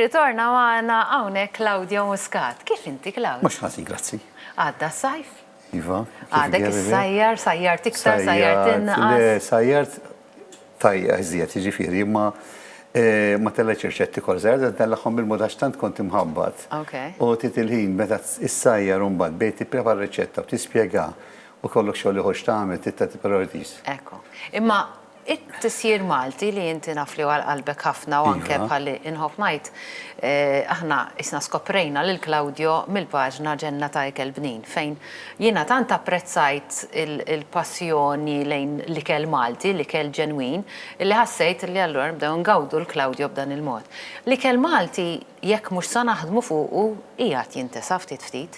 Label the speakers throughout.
Speaker 1: Jitorna maħna għawnek Claudio Muscat. Kif inti, Claudio?
Speaker 2: Mux ħasi, grazzi.
Speaker 1: Għadda sajf?
Speaker 2: Iva.
Speaker 1: Għadek sajjar tiktar, sajjar tinqas.
Speaker 2: Le, sajjar tajja iżjed, ġifiri, ma tellaċ irċetti kol zaħar, tellaħom bil-modax tant kont imħabbat. U titilħin, meta s-sajjar un-bad, bejti prepar reċetta u tispiega u kollok xolli ħoċ taħmet, titta priorities.
Speaker 1: Eko. Imma, it-tisjir Malti li jinti nafli għal-qalbek ħafna u anke bħalli inħob najt, aħna isna skoprejna l-Claudio mill-paġna ġenna ta' ikel bnin, fejn jina tant apprezzajt il-passjoni lejn l-ikel Malti, l-ikel ġenwin, illi ħassejt li allura nbdew ngawdu l-Claudio b'dan il-mod. L-ikel Malti, jekk mux sa naħdmu fuqu, ijat jintesa ftit ftit.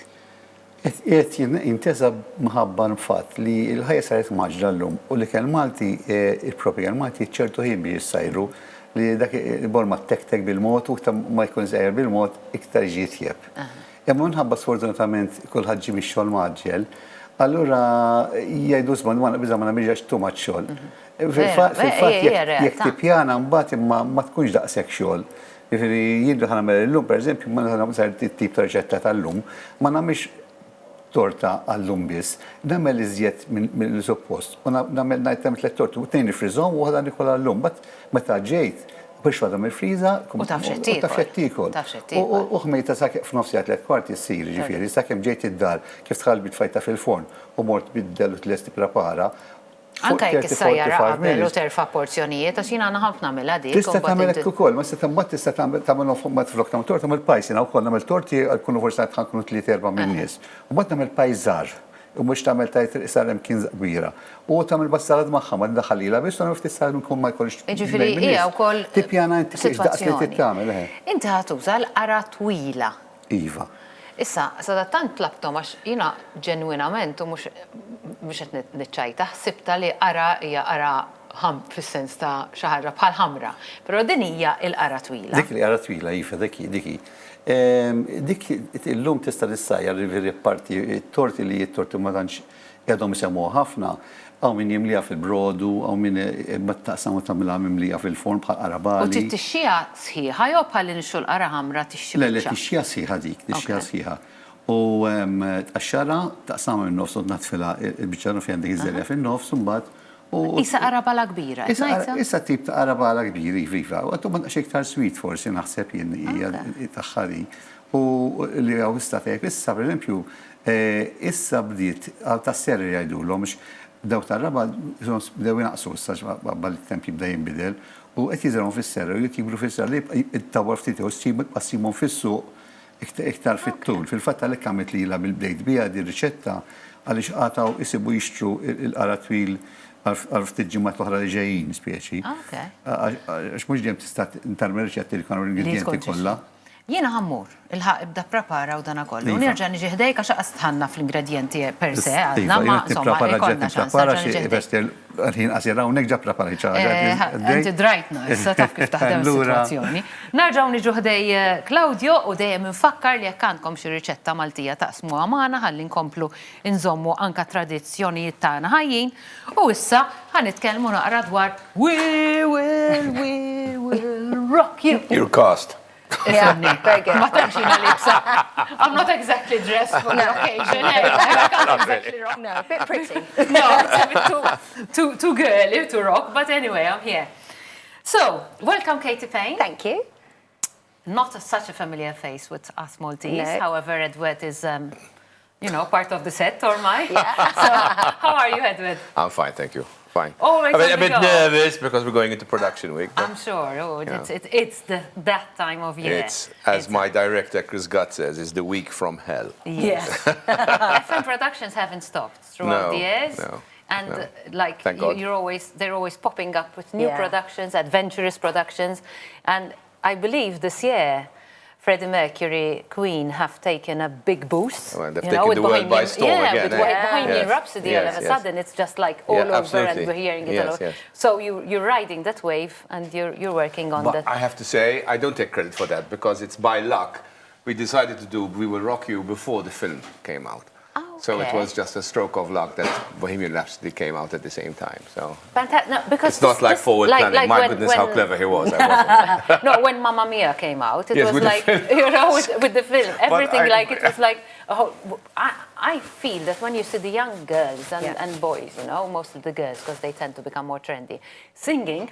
Speaker 2: Jiet jintesa mħabba nfat li l-ħajja saret maġra l-lum u li kien Malti, il-propi kien Malti ċertu ħin biex sajru li dak il-borma tek bil-mot u ma jkun zaħir bil-mot iktar ġiet jeb. Imma nħabba sfortunatament kullħat ġi biex xol maġġel, allura jgħidu zbon ma naqbiza ma namieġax tu maċ-xol. Fil-fat jek tipjana mbat ma tkunx daqsek xol. Jiddu ħanamel l-lum, per eżempju, ma namel tip ta' riċetta tal-lum, ma namiex torta għallum bis, namel iżjed mill-suppost. U namel najtem 3 torti, u 2 frizom u għadan nikola għallum. Bat meta ġejt, biex għadam il-friza,
Speaker 1: u tafxettikol.
Speaker 2: U xmejta sakke f'nofsijat 3 kwarti s-sir, ġifiri, sakke ġejt id-dar, kif tħalbit fajta fil-forn, u mort bid-del u t-lesti prepara.
Speaker 1: Anka jek s-sajjara qabel u terfa porzjonijiet, għax jina naħab namela dik.
Speaker 2: Tista tamel ekku kol, ma tista tamel ma t-flok tamel torti, tamel pajs, jina u kol namel torti, għal-kunu forsa tħankunu 3-4 minn nies. U bat namel pajzar, u mux tamel tajt sarem kien gbira. U tamel bassalad maħħa, ma d-daħalila, biex tamel ftit sarem kun ma jkollix.
Speaker 1: Ġifiri, ija u kol.
Speaker 2: Tipjana inti kiex daqs li t-tamel.
Speaker 1: Inti ħatuża l-qara twila.
Speaker 2: Iva.
Speaker 1: Issa, sada tant tlabtom għax jina ġenwinament u mux qed nitċajta, ħsibta li qara hija qara fis-sens ta' xaħra bħal ħamra, però din hija l-qara twila.
Speaker 2: Dik li qara twila, ifa, diki. Dik illum tista' tissajjar riveri parti t-torti li t-torti ma tantx qegħdhom isemmuha ħafna, għaw min jimlija fil-brodu, għaw min taqsam u tamilha mimlija fil-forn bħal qarabali.
Speaker 1: U tixxija sħiħa jew bħal nixxu l-qara ħamra tixxi.
Speaker 2: Le, tixxija sħiħa dik, tixxija sħiħa. U tqaxxara taqsam minn-nofs u natfilha il-biċċarnu fejn dik iż-żerja fin-nofs imbagħad.
Speaker 1: Issa qarabala kbira.
Speaker 2: Issa tip ta' qarabala kbir, iva. U għattu ma iktar sweet forsi naħseb jien hija taħħari. U li għaw issa fejk, issa per esempio, issa bdiet għal tas-serri jgħidulhom daw tar-raba bdew jinaqsu s-saġ bal-temp jibda jinbidel u qed jiżrhom fis-serra u jitjibru fis-serra li jittawar ftit u tqassimhom fis-suq iktar fit-tul. Fil-fatt għalhekk għamilt lilha bil-bdejt biha di riċetta għaliex qataw isibu jixtru il-qara twil għal ftit ġimgħat l-oħra li ġejjin spjeċi. Għax mhux dejjem tista' intarmel riċetti li kienu l-ingredjenti kollha.
Speaker 1: Jiena ħammur, il-ħaq ibda prepara u dana kollu. Nerġa' niġi ħdejk għax qastħanna fl-ingredienti per se, għadna ma insomma ikollna ċans.
Speaker 2: Għalħin qasira hawnhekk ġa prepara
Speaker 1: Inti drajtna, issa taf kif taħdem is-sitwazzjoni. Nerġgħu niġu ħdej Claudio u dejjem infakkar li jekk għandkom xi riċetta Maltija taqsmuha magħna ħalli nkomplu nżommu anka tradizzjonijiet tagħna ħajjin u issa ħanitkellmu naqra dwar We will rock you.
Speaker 3: Your cast.
Speaker 1: Yeah, very good. I'm not exactly dressed for the occasion.
Speaker 4: No, a bit pretty.
Speaker 1: No, it's a bit too girly to rock, but anyway, I'm here. So, welcome Katie Payne.
Speaker 4: Thank you.
Speaker 1: Not such a familiar face with us Maltese.
Speaker 4: No.
Speaker 1: However, Edward is, part of the set, or my. Yeah. So, how are you, Edward?
Speaker 3: I'm fine, thank you. Fine.
Speaker 1: Always
Speaker 3: a bit nervous because we're going into production week.
Speaker 1: I'm sure. Oh, it's that time of year.
Speaker 3: It's, as my director Chris Gutt says, it's the week from hell.
Speaker 1: Yes. FM productions haven't stopped throughout the years.
Speaker 3: No.
Speaker 1: And they're always popping up with new productions, adventurous productions. And I believe this year, Freddie Mercury, Queen have taken a big boost.
Speaker 3: Well, they've taken the world by storm again.
Speaker 1: With Bohemian Rhapsody, all of a sudden it's just like all over
Speaker 3: absolutely.
Speaker 1: and we're hearing it all over. So you're riding that wave and you're working on that.
Speaker 3: I have to say, I don't take credit for that because it's by luck. We decided to do We Will Rock You before the film came out.
Speaker 1: Oh,
Speaker 3: So it
Speaker 1: Okay.
Speaker 3: was just a stroke of luck that Bohemian Rhapsody came out at the same time. So
Speaker 1: Fantastic. No, because
Speaker 3: it's not like forward planning. My goodness, how clever he was. I wasn't.
Speaker 1: No, when Mamma Mia came out, it
Speaker 3: Yes,
Speaker 1: was
Speaker 3: with the
Speaker 1: like,
Speaker 3: film.
Speaker 1: you know, with the film, everything it was like, I feel that when you see the young girls and boys, you know, most of the girls, because they tend to become more trendy, singing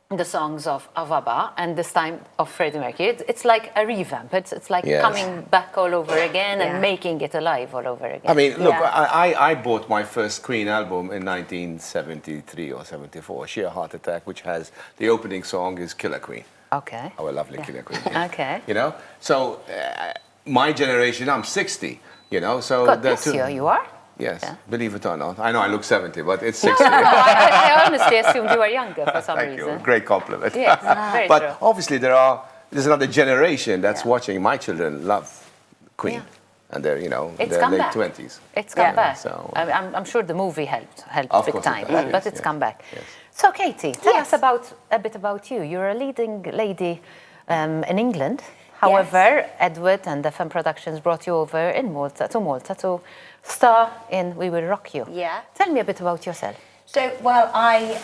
Speaker 1: the songs of ABBA and this time of Freddie Mercury, it's like a revamp. It's like
Speaker 3: Yes.
Speaker 1: coming back all over again
Speaker 4: Yeah.
Speaker 1: and making it alive all over again.
Speaker 3: I mean, look,
Speaker 4: Yeah.
Speaker 3: I bought my first Queen album in 1973 or 74, Sheer Heart Attack, which has the opening song is Killer Queen.
Speaker 1: Okay.
Speaker 3: Our lovely Killer Queen.
Speaker 1: Okay.
Speaker 3: You know, so my generation, I'm 60. You know, so
Speaker 1: God
Speaker 3: the
Speaker 1: bless you, you are?
Speaker 3: Yes,
Speaker 1: Yeah.
Speaker 3: believe it or not. I know I look 70, but it's
Speaker 1: No,
Speaker 3: 60.
Speaker 1: I honestly assumed you were younger for some
Speaker 3: Thank you.
Speaker 1: reason.
Speaker 3: Great compliment.
Speaker 1: Yes, very
Speaker 3: But
Speaker 1: true.
Speaker 3: obviously there's another generation that's watching. My children love Queen, and they're
Speaker 1: It's
Speaker 3: their
Speaker 1: come
Speaker 3: late
Speaker 1: back.
Speaker 3: 20s.
Speaker 1: It's come
Speaker 4: Yeah.
Speaker 1: back.
Speaker 3: So-
Speaker 1: I'm sure the movie helped
Speaker 3: Of
Speaker 1: big
Speaker 3: course it
Speaker 1: time,
Speaker 3: does,
Speaker 1: but
Speaker 3: yes,
Speaker 1: it's
Speaker 3: yes,
Speaker 1: come back.
Speaker 3: yes.
Speaker 1: So, Katie, tell
Speaker 4: Yes.
Speaker 1: us a bit about you. You're a leading lady in England. However, Edward and FM Productions brought you over in Malta to star in We Will Rock You.
Speaker 4: Yeah.
Speaker 1: Tell me a bit about yourself.
Speaker 4: So, well, I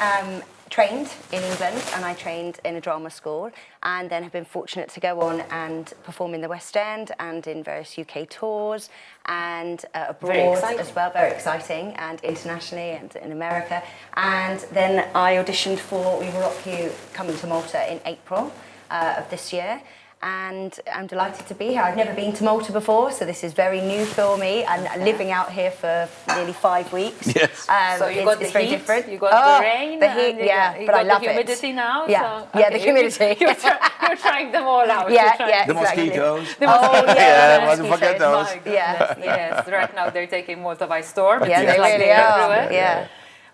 Speaker 4: trained in England and I trained in a drama school and then have been fortunate to go on and perform in the West End and in various UK tours and
Speaker 1: Very
Speaker 4: abroad
Speaker 1: exciting.
Speaker 4: as well, very exciting, and internationally and in America. And then I auditioned for We Will Rock You coming to Malta in April of this year. And I'm delighted to be here. I've never been to Malta before, so this is very new for me. And living out here for nearly 5 weeks.
Speaker 3: Yes.
Speaker 1: So you got the
Speaker 4: it's very
Speaker 1: heat,
Speaker 4: different.
Speaker 1: you got the rain,
Speaker 4: the heat,
Speaker 1: and you
Speaker 4: yeah,
Speaker 1: got- you
Speaker 4: but I
Speaker 1: got
Speaker 4: love
Speaker 1: the humidity
Speaker 4: it.
Speaker 1: now.
Speaker 4: Yeah,
Speaker 1: so,
Speaker 4: yeah, the humidity.
Speaker 1: You're trying them all out.
Speaker 4: Yeah,
Speaker 1: You're trying-
Speaker 4: yeah.
Speaker 3: The
Speaker 4: Exactly.
Speaker 3: mosquitoes.
Speaker 4: Oh yeah,
Speaker 3: Yeah,
Speaker 4: the
Speaker 3: mustn't forget
Speaker 4: mosquitoes.
Speaker 3: those.
Speaker 1: My goodness, yes. Right now they're taking Malta by storm.
Speaker 4: Yeah,
Speaker 1: It
Speaker 4: they
Speaker 1: seems like
Speaker 4: really
Speaker 1: they're
Speaker 4: are.
Speaker 1: everywhere.
Speaker 4: Yeah.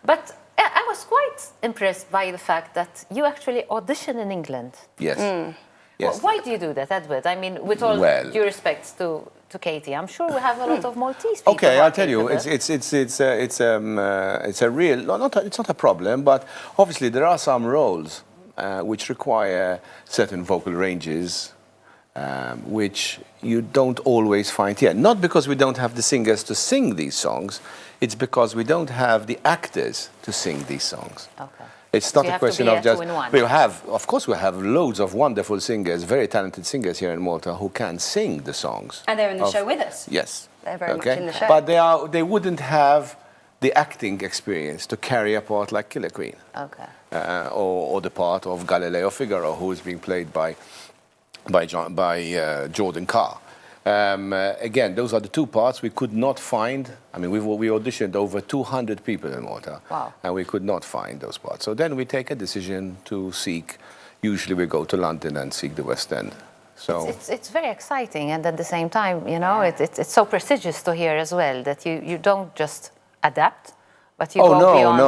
Speaker 1: But I was quite impressed by the fact that you actually audition in England.
Speaker 3: Yes.
Speaker 4: Mm.
Speaker 3: Yes.
Speaker 1: Why do you do that, Edward? I mean, with all
Speaker 3: Well-
Speaker 1: due respects to Katie, I'm sure we have a lot of Maltese people.
Speaker 3: Okay, I'll
Speaker 1: working
Speaker 3: tell you,
Speaker 1: with us.
Speaker 3: it's a real, it's not a problem, but obviously there are some roles which require certain vocal ranges, which you don't always find here. Not because we don't have the singers to sing these songs, it's because we don't have the actors to sing these songs.
Speaker 1: Okay.
Speaker 3: It's
Speaker 1: So
Speaker 3: not
Speaker 1: you
Speaker 3: a
Speaker 1: have to
Speaker 3: question
Speaker 1: be
Speaker 3: of
Speaker 1: a
Speaker 3: just.
Speaker 1: two-in-one.
Speaker 3: We have, of course, we have loads of wonderful singers, very talented singers here in Malta who can sing the songs.
Speaker 4: And they're in the
Speaker 3: of-
Speaker 4: show with us.
Speaker 3: Yes.
Speaker 4: They're very much in the show.
Speaker 3: But they wouldn't have the acting experience to carry a part like Killer Queen,
Speaker 1: Okay.
Speaker 3: or the part of Galileo Figaro, who is being played by Jordan Carr. Again, those are the two parts we could not find. I mean, we auditioned over 200 people in Malta,
Speaker 1: Wow.
Speaker 3: and we could not find those parts. So then we take a decision to seek. Usually, we go to London and seek the West End. So
Speaker 1: It's very exciting, and at the same time, you know, it's so prestigious to hear as well that you don't just adapt, but you go beyond.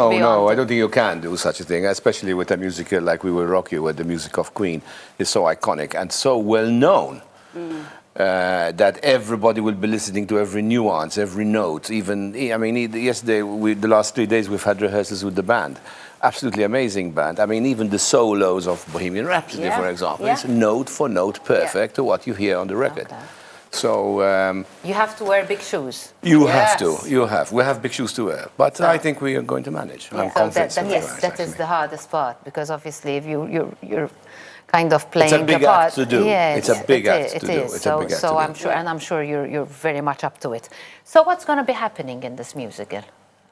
Speaker 3: I don't think you can do such a thing, especially with a musical like We Will Rock You, where the music of Queen is so iconic and so well known. That everybody will be listening to every nuance, every note. Even, I mean, yesterday, the last 3 days, we've had rehearsals with the band. Absolutely amazing band. I mean, even the solos of Bohemian Rhapsody,
Speaker 4: Yeah.
Speaker 3: for example,
Speaker 4: Yeah.
Speaker 3: it's note for note perfect to what you hear on the record.
Speaker 1: Okay.
Speaker 3: So
Speaker 1: You have to wear big shoes.
Speaker 3: you have
Speaker 4: Yes.
Speaker 3: to. You have. We have big shoes to wear, but I think we are going to manage. I'm
Speaker 1: So
Speaker 3: confident.
Speaker 1: that,
Speaker 3: we'll
Speaker 1: yes,
Speaker 3: manage,
Speaker 1: that is
Speaker 3: actually.
Speaker 1: the hardest part, because obviously if you're kind of playing
Speaker 3: It's a big
Speaker 1: the part.
Speaker 3: act to do.
Speaker 1: Yes,
Speaker 3: It's a big
Speaker 1: it
Speaker 3: act
Speaker 1: is,
Speaker 3: to
Speaker 1: it
Speaker 3: do.
Speaker 1: is.
Speaker 3: It's a
Speaker 1: so
Speaker 3: big act
Speaker 1: so
Speaker 3: to do.
Speaker 1: I'm sure, and I'm sure you're very much up to it. So what's going to be happening in this musical?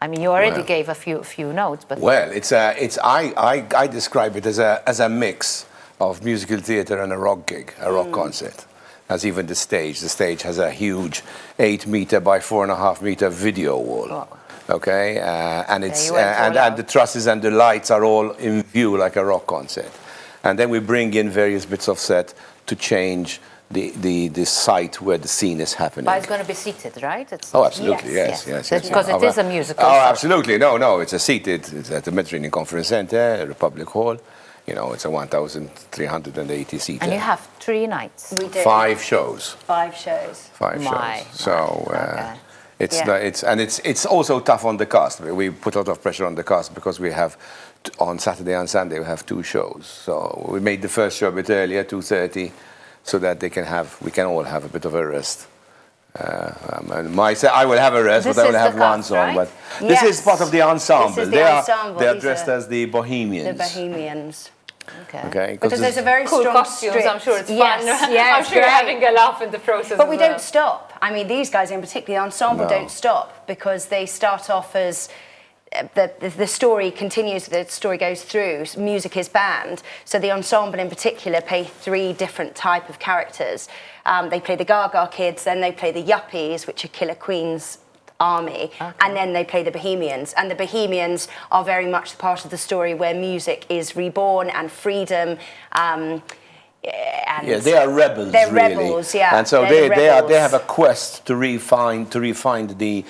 Speaker 1: I mean, you already
Speaker 3: Well-
Speaker 1: gave a few notes, but
Speaker 3: Well, I describe it as a mix of musical theatre and a rock gig, a rock concert. As even the stage. The stage has a huge 8 meter by 4.5 meter video wall.
Speaker 1: Wow.
Speaker 3: Okay, and it's
Speaker 1: you went all
Speaker 3: and
Speaker 1: out.
Speaker 3: the trusses and the lights are all in view like a rock concert. And then we bring in various bits of set to change the site where the scene is happening.
Speaker 1: but it's going to be seated, right? It's,
Speaker 3: Oh, absolutely,
Speaker 1: Yes,
Speaker 3: yes.
Speaker 1: because it is a musical.
Speaker 3: Oh,
Speaker 1: so-
Speaker 3: absolutely. No, it's a seated. It's at the Mediterranean Conference Center, Republic Hall. You know, it's a 1,380 seater.
Speaker 1: And you have 3 nights.
Speaker 4: We do
Speaker 3: 5 shows.
Speaker 4: 5 shows.
Speaker 3: 5
Speaker 1: My,
Speaker 3: shows. So
Speaker 1: okay.
Speaker 3: it's also tough on the cast. We put a lot of pressure on the cast because we have on Saturday and Sunday we have 2 shows. So we made the first show a bit earlier, 2:30, so that we can all have a bit of a rest I will have a rest, but I will have one song. But this is part of the ensemble.
Speaker 4: This is the ensemble.
Speaker 3: They are dressed as the Bohemians.
Speaker 4: The Bohemians.
Speaker 3: Okay.
Speaker 4: Because there's a very
Speaker 1: cool
Speaker 4: strong
Speaker 1: costumes. I'm sure it's fun.
Speaker 4: Yes,
Speaker 1: I'm sure you're having a laugh in the process.
Speaker 4: But we don't stop. I mean, these guys in particular, the ensemble don't stop because they start off as the story continues, the story goes through, music is banned. So the ensemble in particular play 3 different type of characters. They play the Gaga Kids, then they play the Yuppies, which are Killer Queen's army, and then they play the Bohemians. And the Bohemians are very much part of the story where music is reborn and freedom. And
Speaker 3: they are rebels.
Speaker 4: They're
Speaker 3: really.
Speaker 4: rebels, yeah.
Speaker 3: And so
Speaker 4: they
Speaker 3: have a quest to refine the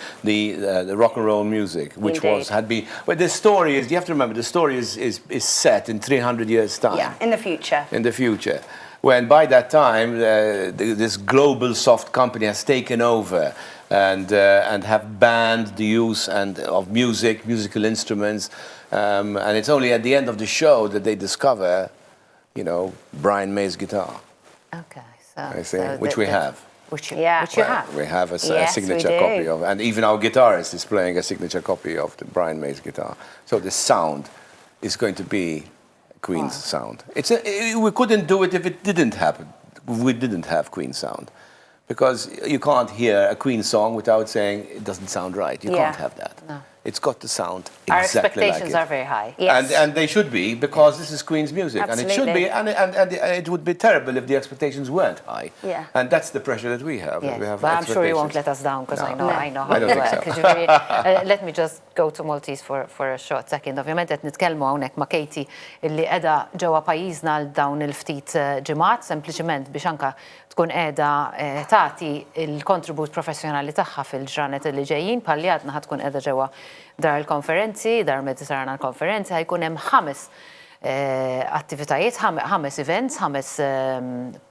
Speaker 3: rock and roll music, which had been. But the story is, you have to remember, the story is set in 300 years' time.
Speaker 4: Yeah, in the future.
Speaker 3: In the future, when by that time this global soft company has taken over and have banned the use of musical instruments, and it's only at the end of the show that they discover, Brian May's guitar.
Speaker 1: Okay,
Speaker 3: which we have.
Speaker 1: Which you have.
Speaker 3: We have a signature copy of, and even our guitarist is playing a signature copy of the Brian May's guitar. So the sound is going to be Queen's sound. We couldn't do it if it didn't happen. We didn't have Queen sound. Because you can't hear a Queen song without saying it doesn't sound right. You can't have that. No. It's got to sound exactly like it.
Speaker 1: Our expectations are very high.
Speaker 3: Yes. And they should be, because this is Queen's music.
Speaker 4: Absolutely.
Speaker 3: And it should be, and it would be terrible if the expectations weren't high.
Speaker 4: Yeah.
Speaker 3: And that's the pressure that we have.
Speaker 1: Yes.
Speaker 3: We have
Speaker 1: but I'm sure you won't let us down, because I know how
Speaker 3: to
Speaker 1: work. Let me just go to Maltese for a short second. Ovvjament qed nitkellmu hawnhekk ma' Katie illi qiegħda ġewwa pajjiżna l dawn il-ftit ġimgħat sempliċement biex anke tkun qiegħda tagħti il-kontribut professjonali tagħha fil-ġranet li ġejjin bħalli għadna ħad tkun qiegħda ġewwa dar il-konferenzi, dar Mediterranean konferenzi, ħajkun hemm 5 attivitajiet, 5 events, 5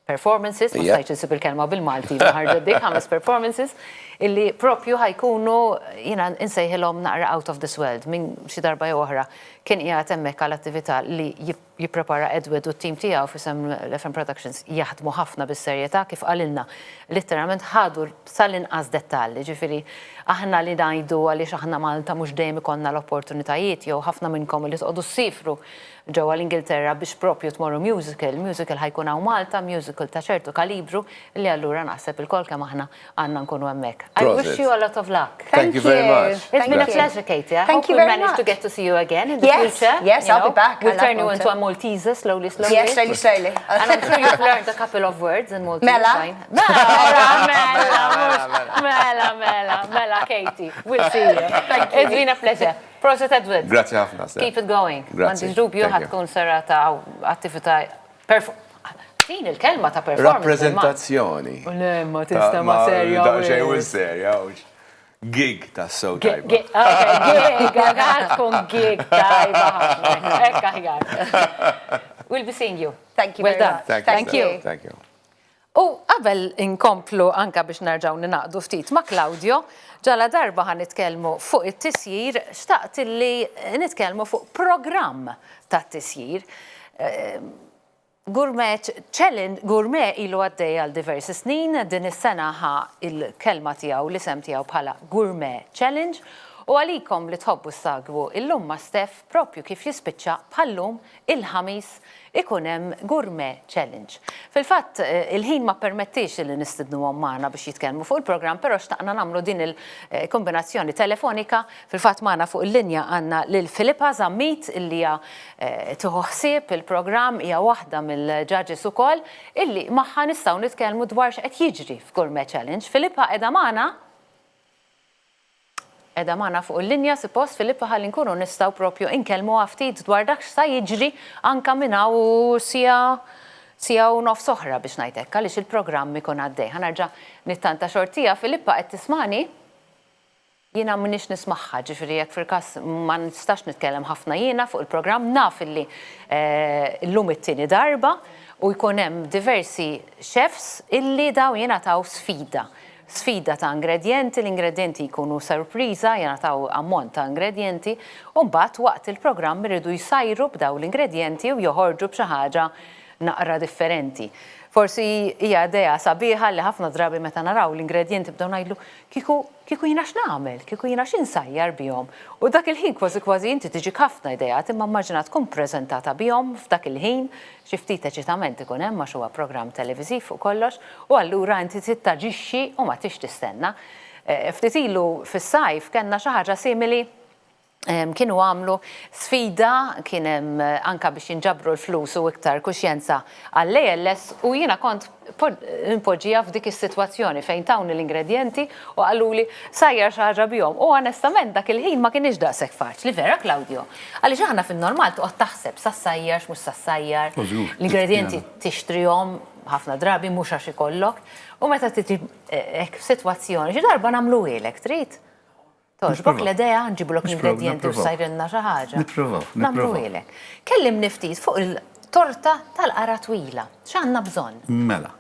Speaker 1: performances, ma stajċ insib il-kelma bil-Malti, ħarġet dik 5 performances, illi propju ħajkunu, insejħilhom naqra out of this world, minn xi darba jew oħra kien qiegħed hemmhekk għall-attività li jipprepara Edward u t-tim tiegħu f'isem l-FM Productions jaħdmu ħafna bis-serjetà kif qalilna. Litteralment ħadu sal-inqas dettalji, ġifieri aħna li ngħidu għaliex aħna Malta mhux dejjem ikollna l-opportunitajiet jew ħafna minnkom li tqogħdu ssifru ġewwa l-Ingilterra biex propju tmorru musical ħajkun hawn Malta, musical ta' ċertu kalibru li allura naħseb il-kol kemm aħna għandna nkunu hemmhekk. I wish you a lot of luck.
Speaker 3: Thank you very much.
Speaker 1: It's been a pleasure, Katie. I hope we manage to get to see you again in the future.
Speaker 4: Yes, I'll be back.
Speaker 1: We'll turn you into a Malteser slowly.
Speaker 4: Yes, slowly.
Speaker 1: And I'm sure you've learned a couple of words in Maltese. Mela, Katie. We'll see you. Thank you. It's been a pleasure. Proset Edward.
Speaker 3: Grazie ħafna.
Speaker 1: Keep it going.
Speaker 3: Grazie.
Speaker 1: Għandi dubju ħatkun serata attività din il-kelma ta' performance.
Speaker 3: Rappresentazzjoni.
Speaker 1: Ma tista' ma serja.
Speaker 3: Xejn u serja. Gig ta' so tajba.
Speaker 1: Gig, tkun gig tajba ħafna. Ekka ħigar. We'll be seeing you.
Speaker 4: Thank you very much.
Speaker 3: Thank you. Thank you.
Speaker 1: U qabel inkomplu anka biex nerġgħu ninaqdu ftit ma' Claudio, ġala darba ħan nitkellmu fuq it-tisjir, xtaqt illi nitkellmu fuq programm ta' tisjir. Gourmet Challenge, Gourmet ilu għaddej għal diversi snin, din is-sena ħa il-kelma tiegħu l-isem tiegħu bħala Gourmet Challenge, u għalikom li tħobbu s-sagwu Illum ma' Steph propju kif jispiċċa bħallum il-ħamis ikun hemm Gourmet Challenge. Fil-fatt il-ħin ma permettix li nistidnuhom magħna biex jitkellmu fuq il-programm, però xtaqna nagħmlu din il-kombinazzjoni telefonika. Fil-fatt magħna fuq il-linja għandna lil Filippa Zammit illi hija tieħu ħsieb il-programm, hija waħda mill-judges ukoll illi magħha nistgħu nitkellmu dwar x'qed jiġri f'Gourmet Challenge. Filippa qiegħda magħna. Edha maħna fuq il-linja, suppost Filippa ħalli nkunu nistaw propju inkellmu ftit dwar dak x'sa jiġri anka minna u sija u nofs oħra biex ngħidlek għaliex il-programm ikun għaddej. Ħanerġa' nittanta xortija Filippa qed tismani jiena m'nix nismagħha, ġifieri jekk fil-każ ma nistax nitkellem ħafna jiena fuq il-programm naf illi llum it-tieni darba u jkun hemm diversi chefs illi daw jingħataw sfida ta' ingredienti, l-ingredienti jkunu sorpriża, jingħataw ammont ta' ingredienti, u mbagħad waqt il-programm iridu jsajru b'daw l-ingredienti u joħorġu b'xi ħaġa naqra differenti. forsi hija idea sabiħa li ħafna drabi meta naraw l-ingredjenti bdew ngħidlu kieku jiena x'nagħmel, kieku jiena x'insajjar bihom. U dak il-ħin kważi inti tiġik ħafna idejat imma immaġina tkun preżentata bihom f'dak il-ħin xi ftit eċitament ikun hemm għax huwa programm televiżiv u kollox, u allura inti tittaġixxi u ma tix tistenna. Ftit ilu fis-sajf kellna xi ħaġa simili. Kienu għamlu sfida kien hemm anka biex jinġabru l-flus u iktar kuxjenza għall-ALS u jiena kont impoġġija f'dik is-sitwazzjoni fejn tawni l-ingredjenti u għalluli sajjar xi ħaġa bihom. U onestament dak il-ħin ma kienx daqshekk faċli, vera Claudio? Għaliex aħna fin-normal toqgħod taħseb sassajjar mhux sassajjar, l-ingredjenti tixtrihom ħafna drabi mhux għax ikollok u meta tiġi hekk sitwazzjoni xi darba nagħmlu ilek trid. Toġbok l-idea nġibulok l-ingredienti u sajrinna xi ħaġa. Nagħmlu ilek. Kellim niftit fuq il-torta tal-qara twila. X'għandna bżonn?
Speaker 2: Mela,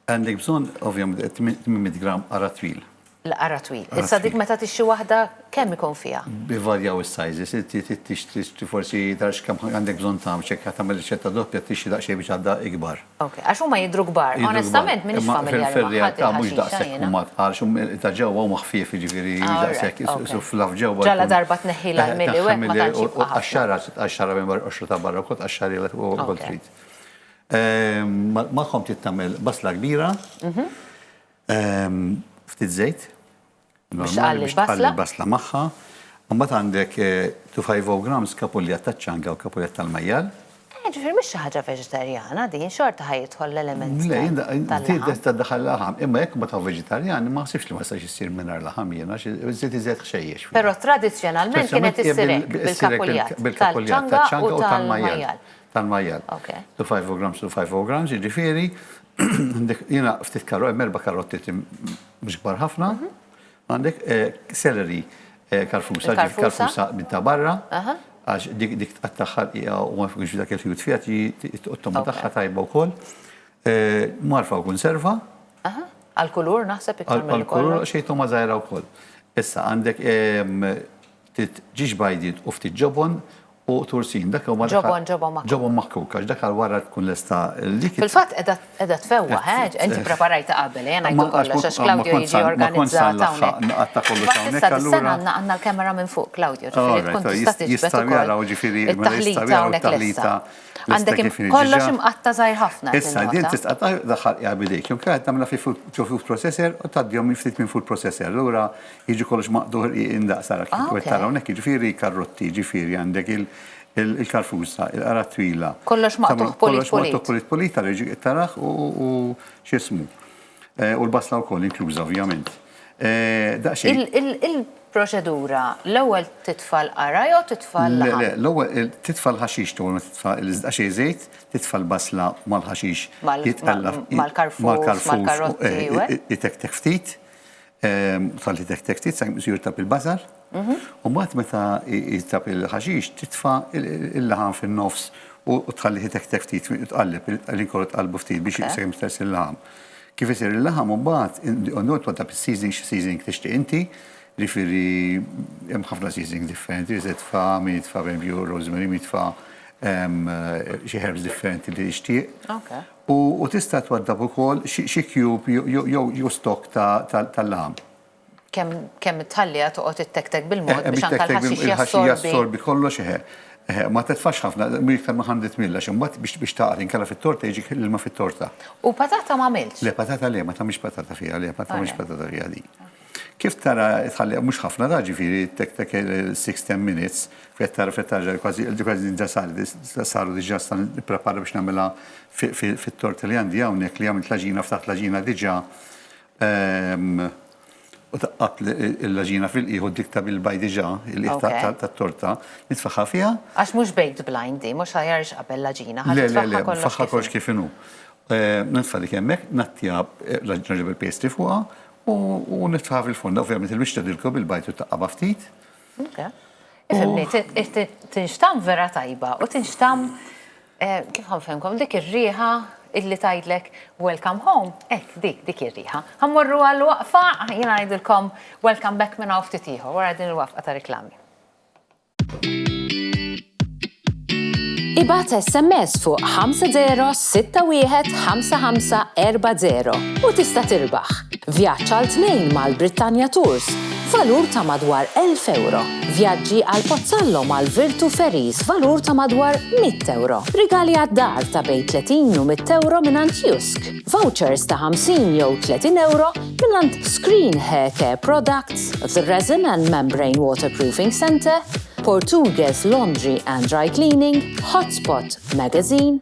Speaker 2: għandek bżonn ovvjament 800 gram qara twil.
Speaker 1: L-qara twil. Issa dik meta tixxi waħda kemm ikun fiha?
Speaker 2: Bivarjaw is-sizes, tixtri forsi tarax kemm għandek bżonn tagħmel xekk tagħmel riċetta doppja tixxi daqsxejn biex għadda ikbar.
Speaker 1: Okej, għax huma jidhru kbar. Onestament m'iniex familjari
Speaker 2: fil-realtà mhux daqshekk huma għaliex ta' ġewwa huma ħfief jiġifieri daqshekk su fl-af ġewwa.
Speaker 1: Ġalla darba tneħħilha l-milli u hekk ma tantx jibqa'
Speaker 2: għaxxara minn barra ta' barra wkoll għaxxari u trid. Magħhom trid tagħmel basla kbira, ftit żejt, biex basla magħha, mbagħad għandek 250 grams kapuljat taċ-ċanga u kapuljat tal-majjal.
Speaker 1: Ġifier mhix xi ħaġa veġitarjana din xorta ħajidħol l-element
Speaker 2: tal-laħam. Tiddaħħal laħam, imma jekk ma taw veġitarjan ma ħsibx li ma jistax issir mingħajr laħam jiena żied iżgħid xejjex.
Speaker 1: Però tradizzjonalment kienet issir hekk bil-kapuljat taċ-ċanga u tal-majjal.
Speaker 2: Tal-majjal. 250 grams, jiġifieri jiena ftit hemm 4 karotti mhux kbar ħafna. Għandek celery karfusa minn ta' barra, għax dik tqattaħħal u ma fiex dak il-ħjut fiha tqottom taħħa tajba wkoll. Marfa u konserva.
Speaker 1: Għal-kulur naħseb iktar mill-kulur.
Speaker 2: Għal-kulur xejn toma żgħira wkoll. Issa għandek ġiex bajdit u ftit ġobon u tursin. Ġobon maħkuk, għax dak wara tkun lesta l-likit.
Speaker 1: Fil-fatt edha tfewwa, inti preparajta qabel, jena jgħidu kollox, għax Claudio jiġi organizzata hawnhekk. Issa dis-sena għandna l-kamera minn fuq, Claudio, ġifieri tkun tista' tiġbed ukoll it-taħlita hawnhekk lesta. Għandek kollox imqatta żgħir ħafna.
Speaker 2: Issa din tista' daħħal qiegħ bidejk, jew kienet tagħmilha fi food processor u tgħaddihom ftit minn food processor. Allura jiġi kollox maqdur indaqsar kif tara hawnhekk jiġifieri karotti, jiġifieri għandek il-karfusa, il-qara twila.
Speaker 1: Kollox maqtuħ
Speaker 2: pulit tara jiġi taraħ u x'ismu. U l-basla wkoll inkluża ovvjament. Il-proċedura, l-ewwel titfal qara jew titfal laħam? Le, l-ewwel titfal ħaxix tuwel titfal għaxej żejt, titfal basla mal-ħaxix
Speaker 1: mal-karfus, mal-karotti.
Speaker 2: Itektek ftit, tfal itektek ftit, sa jirtab il-basar, u mbagħad meta jirtab il-ħaxix titfa' il-laħam fin-nofs u tħalli itektek ftit, tqalleb l-inkollu tqalbu ftit biex jisegħem stess il-laħam. Kif isir il-laħam u mbagħad onnot wadda seasoning tixtieq inti, rifieri hemm ħafna seasoning differenti, jitfa' min jitfa' bempju rosemary, min jitfa' xi herbs differenti li tixtieq. U tista' twaddab ukoll xi cube jew stock tal-laħam.
Speaker 1: Kemm tħallija toqgħod ittektek bil-mod biex anke l-ħaxix
Speaker 2: jassorbi kollox ma titfax ħafna, iktar ma 100 milla x'imbagħad biex taqri inkella fit-torta jiġi ilma fit-torta.
Speaker 1: U patata m'għamilx?
Speaker 2: Le, patata le, ma tagħmilx patata fiha, le, patata mhux patata fiha di. Kif tara tħalli mhux ħafna da ġifieri tek 6-10 minutes fejn tara fettaġġa kważi saru diġà sta nipprepara biex nagħmilha fit-torta li għandi hawnhekk li għamilt laġina ftaħt laġina diġà u taqqat il-laġina fil-qiegħu dikta bil-baj diġà il-qiegħ tat-torta nitfaħħa fiha.
Speaker 1: Għax mhux baked blind di, mhux ħajarx qabel laġina.
Speaker 2: Le, nitfaħħa kollox kif inhu. Nitfa' dik hemmhekk, nattija raġel bil-pastry fuqha u nitfaħħa fil-forn. Ovvjament il-mixta dilku bil-bajt u taqqaba ftit.
Speaker 1: Ifhimni, tinxtam vera tajba u tinxtam kif ħanfhemkom dik ir-rieħa illi tgħidlek welcome home, dik ir-rieħa. Ħammorru għall-waqfa, jiena ngħidilkom welcome back minn hawn ftit ieħor wara din il-waqfa ta' riklami.
Speaker 5: Ibgħat SMS fuq 50615540 u tista' tirbaħ vjaġġ għal tnejn mal-Britannia Tours, valur ta' madwar €1,000, vjaġġi għal Pozzallo mal-Virtu Ferries, valur ta' madwar €100, rigali għad-dar ta' bejn €30 u €100 minant Jusk, vouchers ta' €50 jew €30 minant Screen Hair Care Products, The Resin and Membrane Waterproofing Centre, Portuguese Laundry and Dry Cleaning, Hotspot Magazine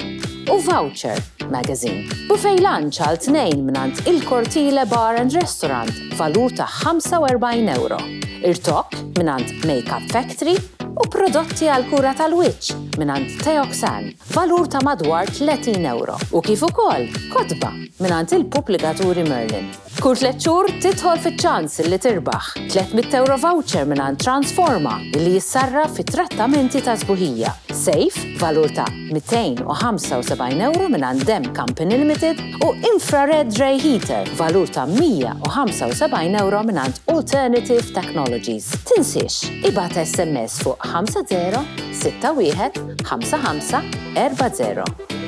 Speaker 5: u Voucher Magazine. Buffet lunch għal tnejn minant il-Cortile Bar and Restaurant, valur ta' €45. Irtok minant Makeup Factory u prodotti għal kura tal-wiċċ minant Teoxan, valur ta' madwar €30. U kif ukoll kotba minant il-Pubblikaturi Merlin. Kull 3 xhur tidħol fiċ-ċans li tirbaħ €300 voucher minant Transforma li jissarra fit-trattamenti ta' sbuħija. Safe, valur ta' €275 minant Dem Company Limited u Infrared Ray Heater, valur ta' €175 minant Alternative Technologies. Tinsiex, ibgħat SMS fuq 50615540.